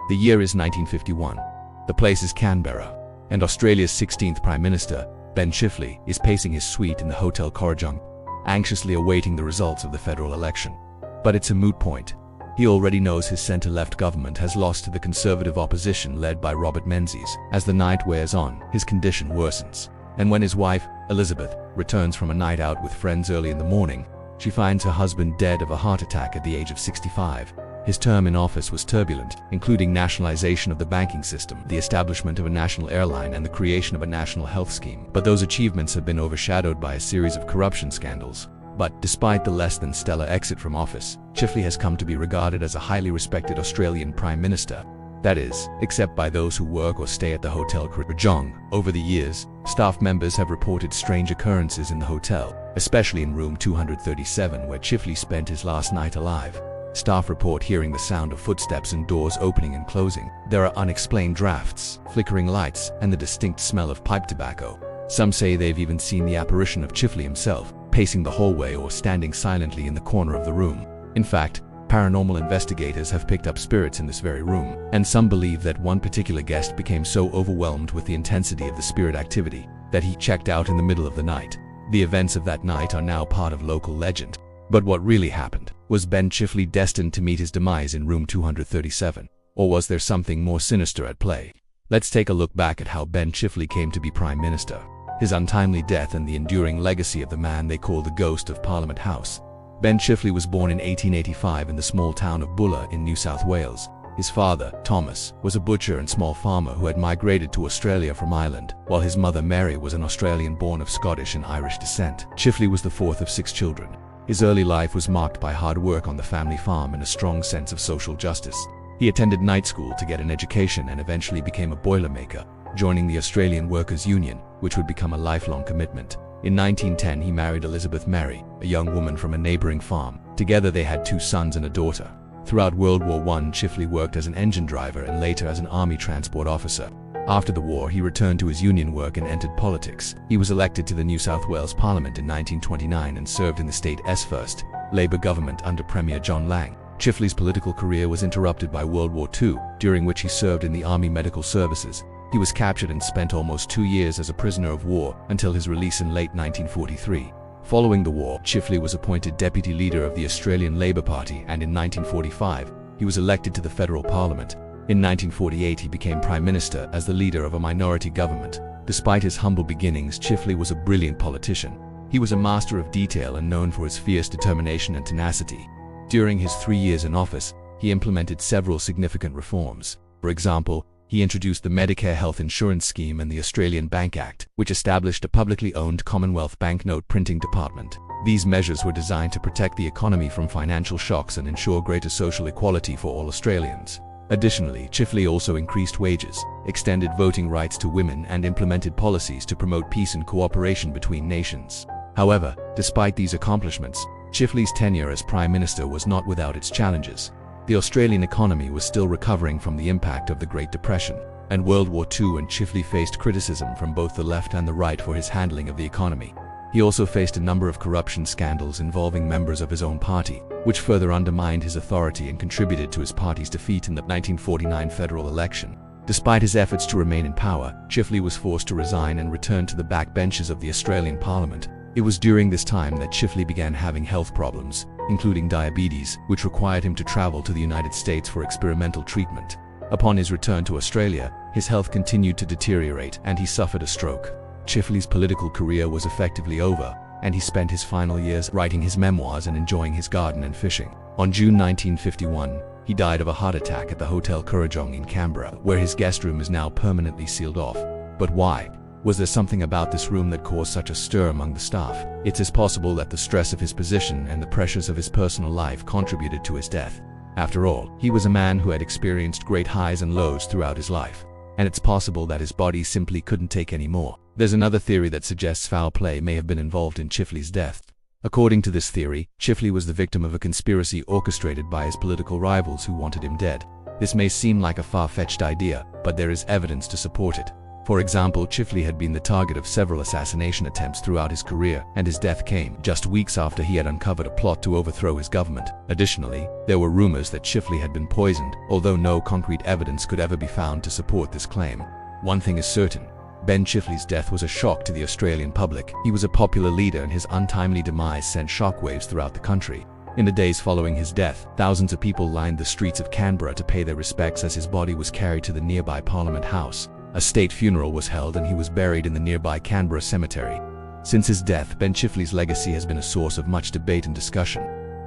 The year is 1951. The place is Canberra, and Australia's 16th Prime Minister, Ben Chifley, is pacing his suite in the Hotel Kurrajong, anxiously awaiting the results of the federal election. But it's a moot point. He already knows his centre-left government has lost to the Conservative opposition led by Robert Menzies. As the night wears on, his condition worsens. And when his wife, Elizabeth, returns from a night out with friends early in the morning, she finds her husband dead of a heart attack at the age of 65. His term in office was turbulent, including nationalization of the banking system, the establishment of a national airline, and the creation of a national health scheme. But those achievements have been overshadowed by a series of corruption scandals. But despite the less than stellar exit from office, Chifley has come to be regarded as a highly respected Australian Prime Minister. That is, except by those who work or stay at the Hotel Kurrajong. Over the years, staff members have reported strange occurrences in the hotel, especially in room 237 where Chifley spent his last night alive. Staff report hearing the sound of footsteps and doors opening and closing. There are unexplained drafts, flickering lights, and the distinct smell of pipe tobacco. Some say they've even seen the apparition of Chifley himself, pacing the hallway or standing silently in the corner of the room. In fact, paranormal investigators have picked up spirits in this very room, and some believe that one particular guest became so overwhelmed with the intensity of the spirit activity that he checked out in the middle of the night. The events of that night are now part of local legend. But what really happened? Was Ben Chifley destined to meet his demise in room 237? Or was there something more sinister at play? Let's take a look back at how Ben Chifley came to be Prime Minister, his untimely death and the enduring legacy of the man they call the Ghost of Parliament House. Ben Chifley was born in 1885 in the small town of Bulla in New South Wales. His father, Thomas, was a butcher and small farmer who had migrated to Australia from Ireland, while his mother Mary was an Australian born of Scottish and Irish descent. Chifley was the fourth of 6 children. His early life was marked by hard work on the family farm and a strong sense of social justice. He attended night school to get an education and eventually became a boilermaker, joining the Australian Workers' Union, which would become a lifelong commitment. In 1910, he married Elizabeth Mary, a young woman from a neighboring farm. Together they had 2 sons and a daughter. Throughout World War I, Chifley worked as an engine driver and later as an army transport officer. After the war, he returned to his union work and entered politics. He was elected to the New South Wales Parliament in 1929 and served in the state's first Labour government under Premier John Lang. Chifley's political career was interrupted by World War II, during which he served in the Army Medical Services. He was captured and spent almost 2 years as a prisoner of war until his release in late 1943. Following the war, Chifley was appointed deputy leader of the Australian Labor Party, and in 1945, he was elected to the federal parliament. In 1948, he became Prime Minister as the leader of a minority government. Despite his humble beginnings, Chifley was a brilliant politician. He was a master of detail and known for his fierce determination and tenacity. During his 3 years in office, he implemented several significant reforms. For example, he introduced the Medicare Health Insurance Scheme and the Australian Bank Act, which established a publicly owned Commonwealth banknote printing department. These measures were designed to protect the economy from financial shocks and ensure greater social equality for all Australians. Additionally, Chifley also increased wages, extended voting rights to women, and implemented policies to promote peace and cooperation between nations. However, despite these accomplishments, Chifley's tenure as Prime Minister was not without its challenges. The Australian economy was still recovering from the impact of the Great Depression and World War II, and Chifley faced criticism from both the left and the right for his handling of the economy. He also faced a number of corruption scandals involving members of his own party, which further undermined his authority and contributed to his party's defeat in the 1949 federal election. Despite his efforts to remain in power, Chifley was forced to resign and return to the backbenches of the Australian Parliament. It was during this time that Chifley began having health problems, including diabetes, which required him to travel to the United States for experimental treatment. Upon his return to Australia, his health continued to deteriorate and he suffered a stroke. Chifley's political career was effectively over, and he spent his final years writing his memoirs and enjoying his garden and fishing. On June 1951, he died of a heart attack at the Hotel Kurrajong in Canberra, where his guest room is now permanently sealed off. But why? Was there something about this room that caused such a stir among the staff? It is possible that the stress of his position and the pressures of his personal life contributed to his death. After all, he was a man who had experienced great highs and lows throughout his life, and it's possible that his body simply couldn't take any more. There's another theory that suggests foul play may have been involved in Chifley's death. According to this theory, Chifley was the victim of a conspiracy orchestrated by his political rivals who wanted him dead. This may seem like a far-fetched idea, but there is evidence to support it. For example, Chifley had been the target of several assassination attempts throughout his career, and his death came just weeks after he had uncovered a plot to overthrow his government. Additionally, there were rumors that Chifley had been poisoned, although no concrete evidence could ever be found to support this claim. One thing is certain: Ben Chifley's death was a shock to the Australian public. He was a popular leader, and his untimely demise sent shockwaves throughout the country. In the days following his death, thousands of people lined the streets of Canberra to pay their respects as his body was carried to the nearby Parliament House. A state funeral was held, and he was buried in the nearby Canberra Cemetery. Since his death, Ben Chifley's legacy has been a source of much debate and discussion.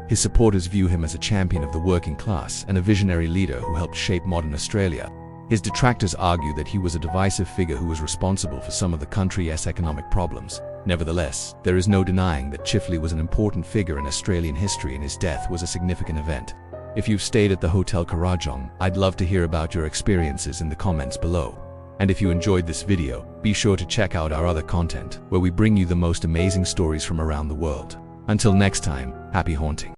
His supporters view him as a champion of the working class and a visionary leader who helped shape modern Australia. His detractors argue that he was a divisive figure who was responsible for some of the country's economic problems. Nevertheless, there is no denying that Chifley was an important figure in Australian history, and his death was a significant event. If you've stayed at the Hotel Kurrajong, I'd love to hear about your experiences in the comments below. And if you enjoyed this video, be sure to check out our other content, where we bring you the most amazing stories from around the world. Until next time, happy haunting.